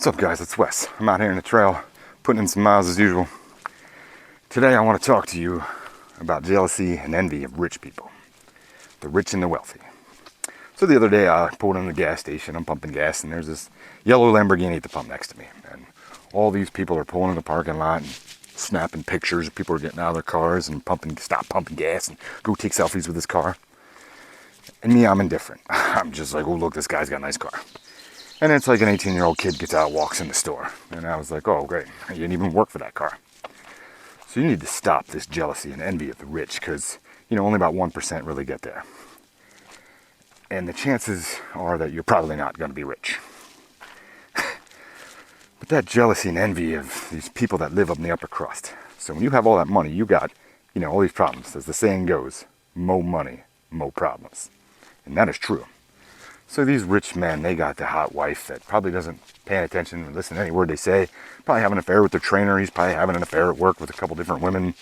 What's up, guys? It's Wes. I'm out here in the trail putting in some miles as usual. Today I want to talk to you about jealousy and envy of rich people, the rich and the wealthy. So the other day I pulled in the gas station, I'm pumping gas, and there's this yellow Lamborghini at the pump next to me, and all these people are pulling in the parking lot and snapping pictures. People are getting out of their cars and stop pumping gas and go take selfies with this car. And me, I'm indifferent. I'm just like, oh look, this guy's got a nice car. And it's like an 18-year-old kid gets out, walks in the store. And I was like, oh, great. You didn't even work for that car. So you need to stop this jealousy and envy of the rich because, only about 1% really get there. And the chances are that you're probably not going to be rich. But that jealousy and envy of these people that live up in the upper crust. So when you have all that money, you got, all these problems. As the saying goes, mo money, mo problems. And that is true. So these rich men, they got the hot wife that probably doesn't pay attention or listen to any word they say. Probably having an affair with their trainer. He's probably having an affair at work with a couple different women.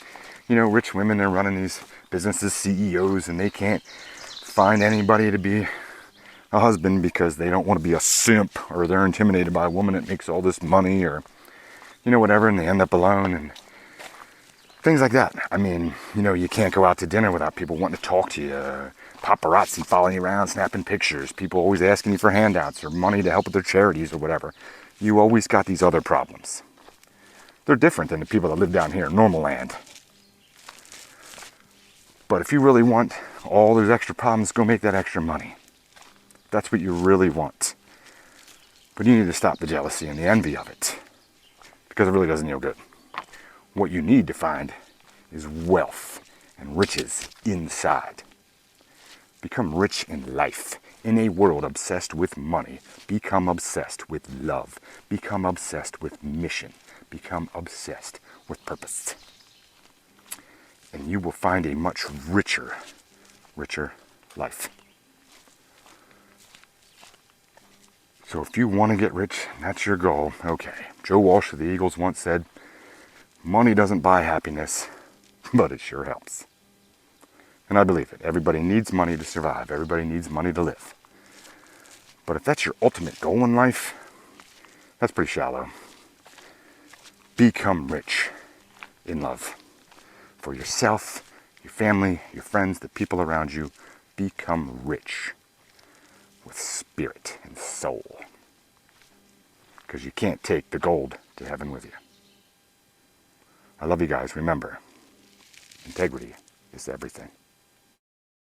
Rich women, they're running these businesses, CEOs, and they can't find anybody to be a husband because they don't want to be a simp, or they're intimidated by a woman that makes all this money, or, whatever, and they end up alone and things like that. I mean, you can't go out to dinner without people wanting to talk to you. Paparazzi following you around, snapping pictures. People always asking you for handouts or money to help with their charities or whatever. You always got these other problems. They're different than the people that live down here in normal land. But if you really want all those extra problems, go make that extra money. That's what you really want. But you need to stop the jealousy and the envy of it, because it really doesn't you good. What you need to find is wealth and riches inside. Become rich in life. In a world obsessed with money, become obsessed with love. Become obsessed with mission. Become obsessed with purpose. And you will find a much richer life. So if you want to get rich, that's your goal, okay. Joe Walsh of the Eagles once said, money doesn't buy happiness, but it sure helps. And I believe it. Everybody needs money to survive. Everybody needs money to live. But if that's your ultimate goal in life, that's pretty shallow. Become rich in love. For yourself, your family, your friends, the people around you. Become rich with spirit and soul. Because you can't take the gold to heaven with you. I love you guys. Remember, integrity is everything.